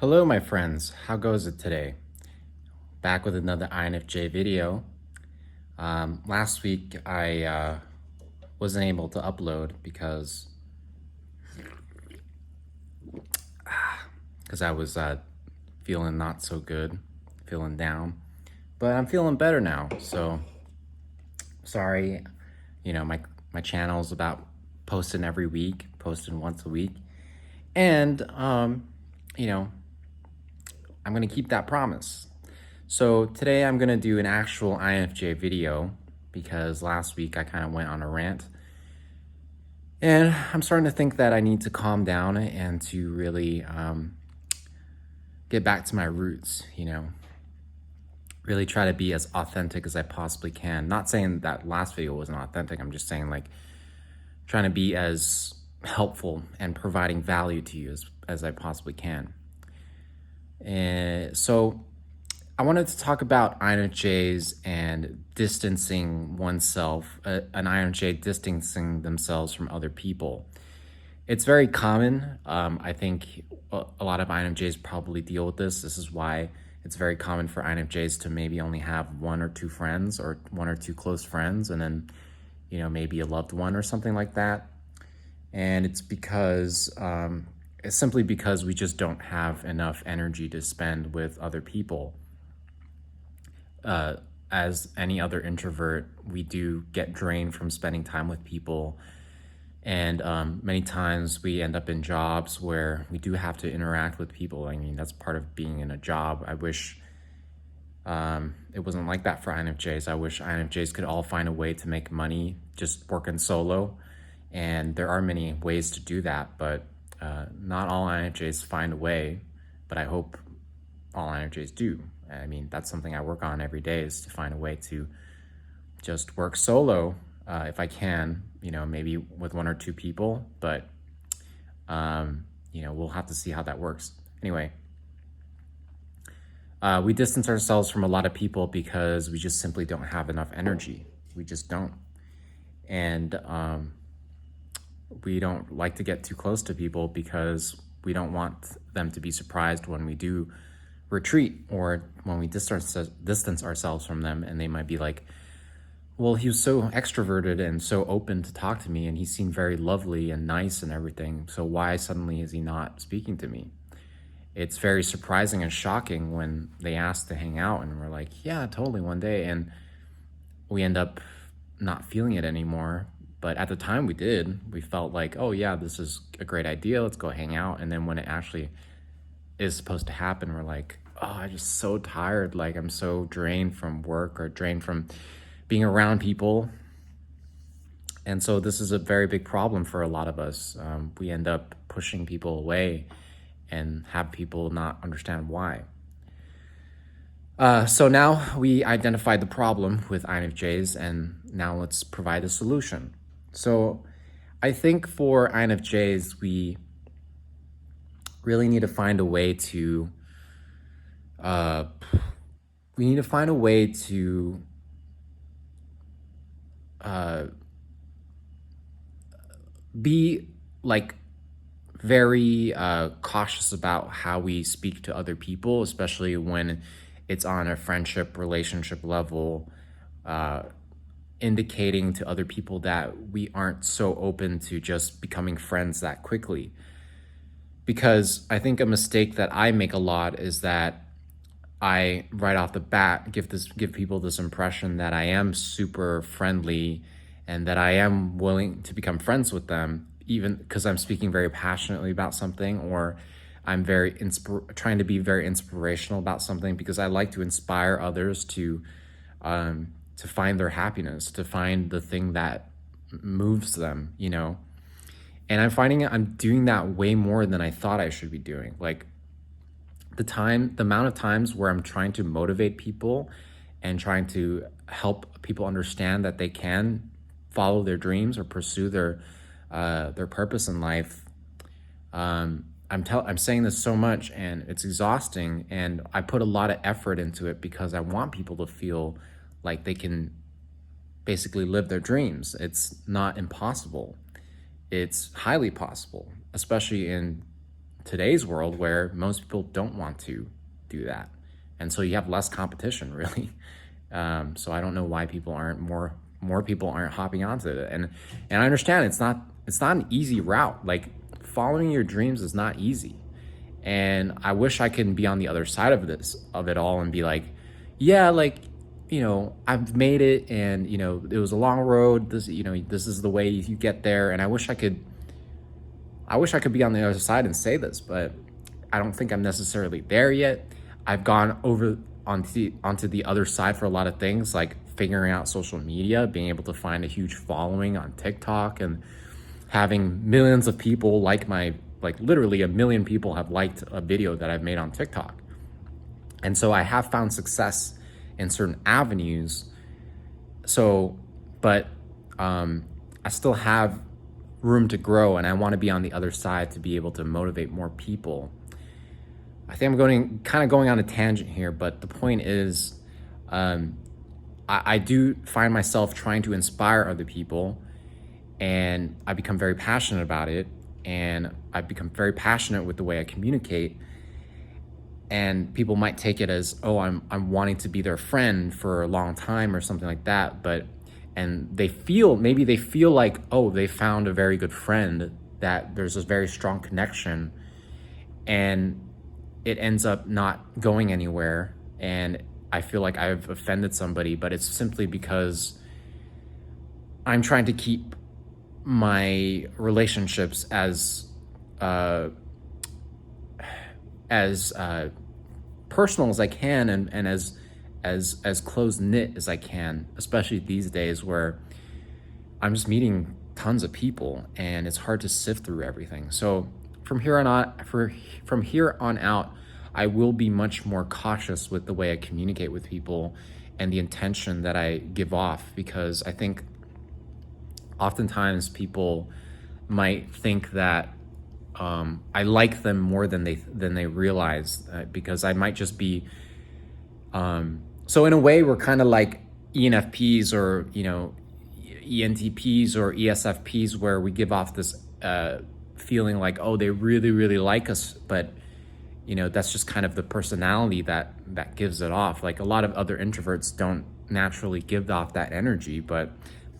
Hello, my friends. How goes it today? Back with another INFJ video. Last week, I wasn't able to upload because I was feeling not so good, feeling down. But I'm feeling better now. So sorry. My channel's about posting every week, posting once a week, and you know, I'm gonna keep that promise. So today I'm gonna do an actual INFJ video because last week I kind of went on a rant. And I'm starting to think that I need to calm down and to really get back to my roots, really try to be as authentic as I possibly can. Not saying that last video wasn't authentic, I'm just saying like trying to be as helpful and providing value to you as I possibly can. And so I wanted to talk about INFJs and distancing oneself, an INFJ distancing themselves from other people. It's very common. I think a lot of INFJs probably deal with this. This is why it's very common for INFJs to maybe only have one or two friends or one or two close friends, and then, maybe a loved one or something like that. And it's simply because we just don't have enough energy to spend with other people. As any other introvert, we do get drained from spending time with people. And many times we end up in jobs where we do have to interact with people. I mean, that's part of being in a job. I wish it wasn't like that for INFJs. I wish INFJs could all find a way to make money just working solo. And there are many ways to do that, but not all INFJs find a way, but I hope all INFJs do. I mean, that's something I work on every day, is to find a way to just work solo if I can, maybe with one or two people, but, we'll have to see how that works. Anyway, we distance ourselves from a lot of people because we just simply don't have enough energy. We just don't. And we don't like to get too close to people because we don't want them to be surprised when we do retreat or when we distance ourselves from them, and they might be like, well, he was so extroverted and so open to talk to me, and he seemed very lovely and nice and everything, so why suddenly is he not speaking to me? It's very surprising and shocking when they ask to hang out and we're like, yeah, totally, one day, and we end up not feeling it anymore. But at the time we did. We felt like, oh yeah, this is a great idea, let's go hang out. And then when it actually is supposed to happen, we're like, oh, I'm just so tired. Like, I'm so drained from work or drained from being around people. And so this is a very big problem for a lot of us. We end up pushing people away and have people not understand why. So now we identified the problem with INFJs, and now let's provide a solution. So I think for INFJs, we really need to find a way to be like very cautious about how we speak to other people, especially when it's on a friendship relationship level, indicating to other people that we aren't so open to just becoming friends that quickly. Because I think a mistake that I make a lot is that I, right off the bat, give people this impression that I am super friendly and that I am willing to become friends with them, even because I'm speaking very passionately about something, or I'm trying to be very inspirational about something, because I like to inspire others to find their happiness, to find the thing that moves them, And I'm finding I'm doing that way more than I thought I should be doing. Like the amount of times where I'm trying to motivate people and trying to help people understand that they can follow their dreams or pursue their purpose in life. I'm saying this so much, and it's exhausting, and I put a lot of effort into it because I want people to feel like they can basically live their dreams. It's not impossible. It's highly possible, especially in today's world where most people don't want to do that. And so you have less competition, really. So I don't know why people aren't more people aren't hopping onto it. And I understand it's not an easy route. Like, following your dreams is not easy. And I wish I could be on the other side of it all and be like, yeah, like, I've made it, and it was a long road. This is the way you get there. And I wish I could be on the other side and say this, but I don't think I'm necessarily there yet. I've gone over onto the other side for a lot of things, like figuring out social media, being able to find a huge following on TikTok, and having millions of people like literally 1 million people have liked a video that I've made on TikTok. And so I have found success in certain avenues. So, but I still have room to grow, and I want to be on the other side to be able to motivate more people. I think I'm going on a tangent here, but the point is, I do find myself trying to inspire other people, and I become very passionate about it, and I become very passionate with the way I communicate. And people might take it as, oh, I'm wanting to be their friend for a long time or something like that, and they feel like, oh, they found a very good friend, that there's this very strong connection, and it ends up not going anywhere, and I feel like I've offended somebody, but it's simply because I'm trying to keep my relationships as personal as I can, and as close-knit as I can, especially these days where I'm just meeting tons of people and it's hard to sift through everything. So from here on out, I will be much more cautious with the way I communicate with people and the intention that I give off, because I think oftentimes people might think that I like them more than they realize, because I might just be so in a way we're kind of like ENFPs or ENTPs or ESFPs, where we give off this feeling like, oh, they really, really like us, but that's just kind of the personality that gives it off. Like, a lot of other introverts don't naturally give off that energy, but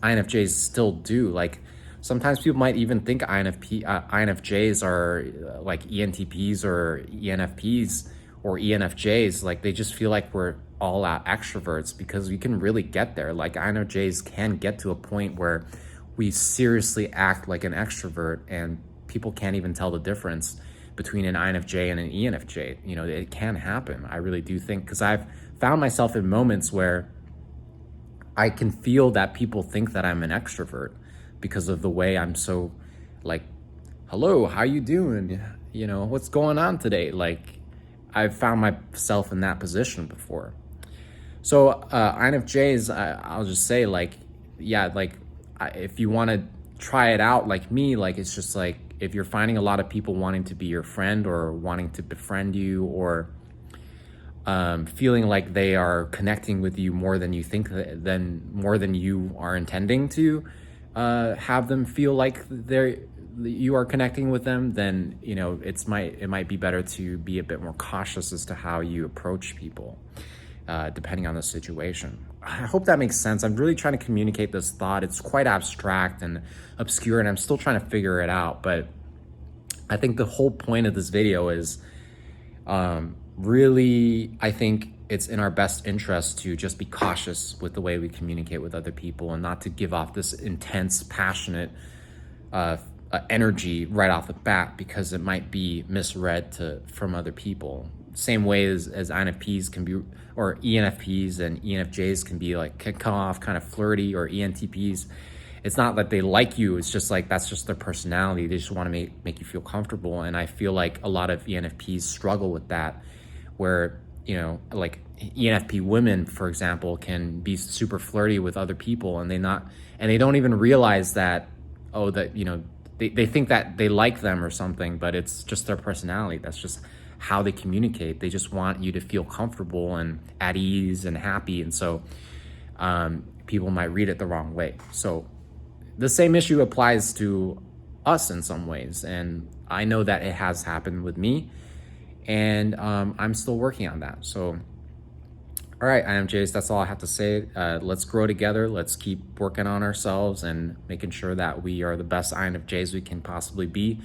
INFJs still do. Like, sometimes people might even think INFJs are like ENTPs or ENFPs or ENFJs. Like, they just feel like we're all out extroverts, because we can really get there. Like, INFJs can get to a point where we seriously act like an extrovert, and people can't even tell the difference between an INFJ and an ENFJ. It can happen. I really do think, because I've found myself in moments where I can feel that people think that I'm an extrovert because of the way I'm so like, hello, how you doing? What's going on today? Like, I've found myself in that position before. So INFJs, I'll just say, like, yeah, like, if you want to try it out like me, like, it's just like, if you're finding a lot of people wanting to be your friend or wanting to befriend you, or feeling like they are connecting with you more than you think, more than you are intending to have them feel like you are connecting with them, then it might be better to be a bit more cautious as to how you approach people, depending on the situation. I hope that makes sense. I'm really trying to communicate this thought. It's quite abstract and obscure, and I'm still trying to figure it out. But I think the whole point of this video is really, I think it's in our best interest to just be cautious with the way we communicate with other people, and not to give off this intense, passionate energy right off the bat, because it might be misread from other people. Same way as INFPs can be, or ENFPs and ENFJs can come off kind of flirty, or ENTPs. It's not that they like you, it's just like, that's just their personality. They just want to make you feel comfortable. And I feel like a lot of ENFPs struggle with that, where, like ENFP women, for example, can be super flirty with other people, and they don't even realize that, they think that they like them or something, but it's just their personality. That's just how they communicate. They just want you to feel comfortable and at ease and happy. And so people might read it the wrong way. So the same issue applies to us in some ways. And I know that it has happened with me, and I'm still working on that. So, all right, INFJs, that's all I have to say. Let's grow together. Let's keep working on ourselves and making sure that we are the best INFJs we can possibly be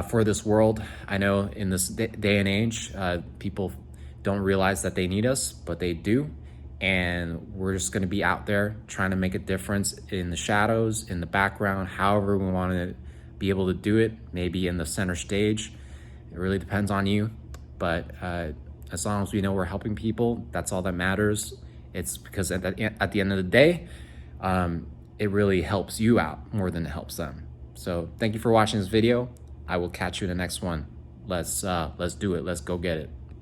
for this world. I know in this day and age, people don't realize that they need us, but they do. And we're just going to be out there trying to make a difference in the shadows, in the background, however we want to be able to do it, maybe in the center stage. It really depends on you. But as long as we know we're helping people, that's all that matters. It's because at the end of the day, it really helps you out more than it helps them. So thank you for watching this video. I will catch you in the next one. Let's do it. Let's go get it.